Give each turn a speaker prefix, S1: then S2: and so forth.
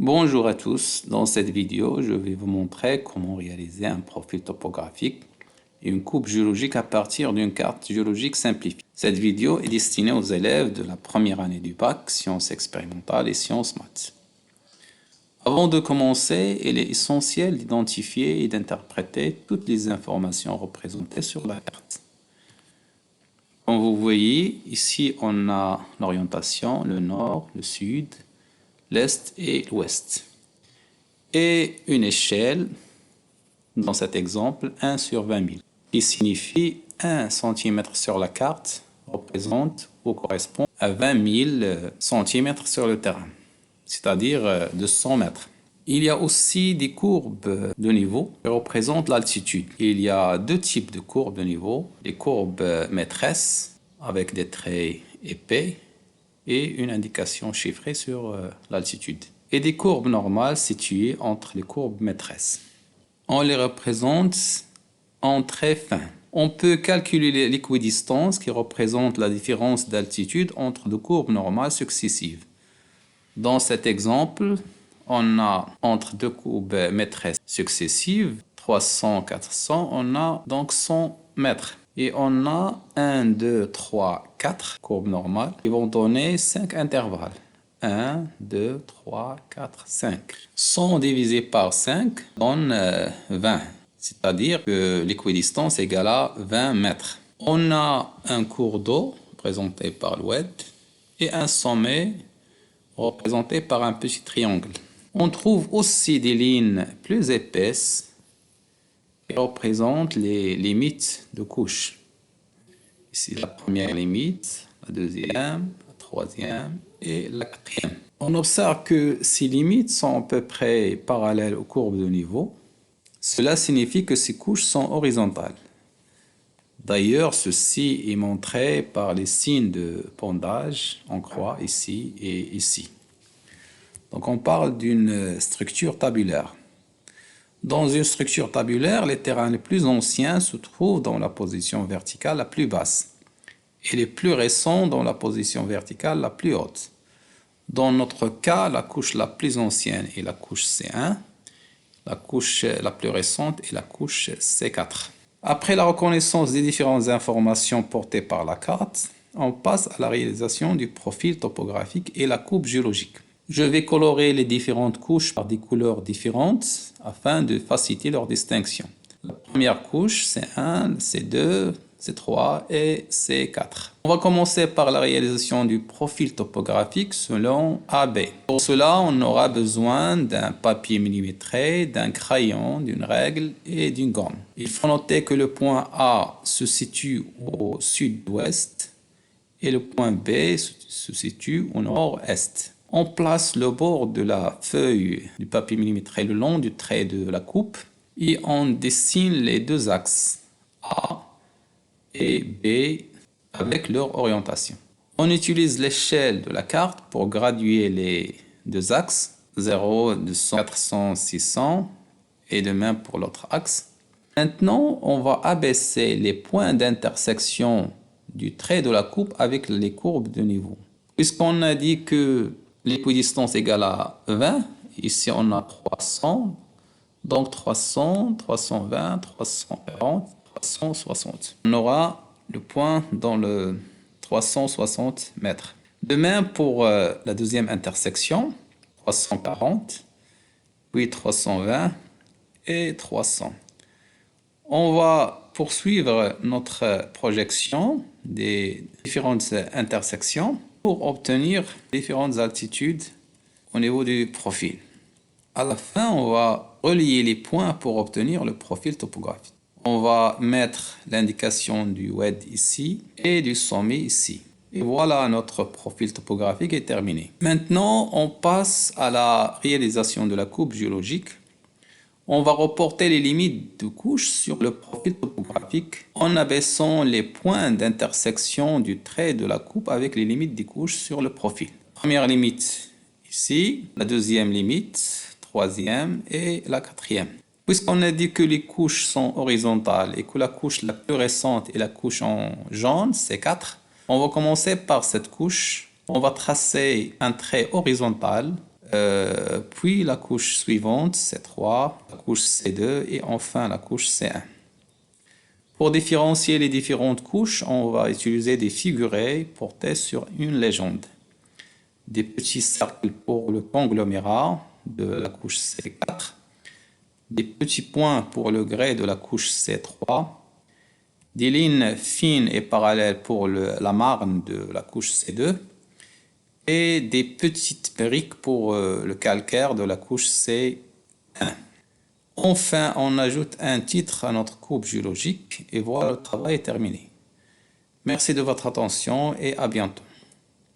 S1: Bonjour à tous, dans cette vidéo, je vais vous montrer comment réaliser un profil topographique et une coupe géologique à partir d'une carte géologique simplifiée. Cette vidéo est destinée aux élèves de la première année du bac, sciences expérimentales et sciences maths. Avant de commencer, il est essentiel d'identifier et d'interpréter toutes les informations représentées sur la carte. Comme vous voyez, ici on a l'orientation, le nord, le sud, l'est et l'ouest. Et une échelle, dans cet exemple, 1 sur 20 000, qui signifie 1 cm sur la carte représente ou correspond à 20 000 cm sur le terrain, c'est-à-dire de 100 mètres. Il y a aussi des courbes de niveau qui représentent l'altitude. Il y a deux types de courbes de niveau, les courbes maîtresses avec des traits épais et une indication chiffrée sur l'altitude, et des courbes normales situées entre les courbes maîtresses. On les représente en traits fins. On peut calculer l'équidistance qui représente la différence d'altitude entre deux courbes normales successives. Dans cet exemple, on a entre deux courbes maîtresses successives, 300, 400, on a donc 100 mètres. Et on a 1, 2, 3, 4 courbes normales qui vont donner 5 intervalles. 1, 2, 3, 4, 5. 100 divisé par 5 donne 20. C'est-à-dire que l'équidistance est égale à 20 mètres. On a un cours d'eau représenté par l'oued et un sommet représenté par un petit triangle. On trouve aussi des lignes plus épaisses qui représentent les limites de couche. Ici, la première limite, la deuxième, la troisième et la quatrième. On observe que ces limites sont à peu près parallèles aux courbes de niveau. Cela signifie que ces couches sont horizontales. D'ailleurs, ceci est montré par les signes de pondage en croix ici et ici. Donc on parle d'une structure tabulaire. Dans une structure tabulaire, les terrains les plus anciens se trouvent dans la position verticale la plus basse et les plus récents dans la position verticale la plus haute. Dans notre cas, la couche la plus ancienne est la couche C1, la couche la plus récente est la couche C4. Après la reconnaissance des différentes informations portées par la carte, on passe à la réalisation du profil topographique et la coupe géologique. Je vais colorer les différentes couches par des couleurs différentes afin de faciliter leur distinction. La première couche, C1, C2, C3 et C4. On va commencer par la réalisation du profil topographique selon AB. Pour cela, on aura besoin d'un papier millimétré, d'un crayon, d'une règle et d'une gomme. Il faut noter que le point A se situe au sud-ouest et le point B se situe au nord-est. On place le bord de la feuille du papier millimétré le long du trait de la coupe et on dessine les deux axes A et B avec leur orientation. On utilise l'échelle de la carte pour graduer les deux axes, 0, 200, 400, 600 et de même pour l'autre axe. Maintenant, on va abaisser les points d'intersection du trait de la coupe avec les courbes de niveau. Puisqu'on a dit que l'équidistance égale à 20, ici on a 300, donc 300, 320, 340, 360. On aura le point dans le 360 mètres. De même pour la deuxième intersection, 340, puis 320 et 300. On va poursuivre notre projection des différentes intersections pour obtenir différentes altitudes au niveau du profil. À la fin, on va relier les points pour obtenir le profil topographique. On va mettre l'indication du WED ici et du sommet ici. Et voilà, notre profil topographique est terminé. Maintenant, on passe à la réalisation de la coupe géologique. On va reporter les limites de couche sur le profil topographique en abaissant les points d'intersection du trait de la coupe avec les limites des couches sur le profil. Première limite ici, la deuxième limite, troisième et la quatrième. Puisqu'on a dit que les couches sont horizontales et que la couche la plus récente est la couche en jaune, C4, on va commencer par cette couche. On va tracer un trait horizontal Puis la couche suivante, C3, la couche C2 et enfin la couche C1. Pour différencier les différentes couches, on va utiliser des figurés portés sur une légende. Des petits cercles pour le conglomérat de la couche C4, des petits points pour le grès de la couche C3, des lignes fines et parallèles pour la marne de la couche C2 et des petites briques pour le calcaire de la couche C1. Enfin, on ajoute un titre à notre courbe géologique et voilà, le travail est terminé. Merci de votre attention et à bientôt.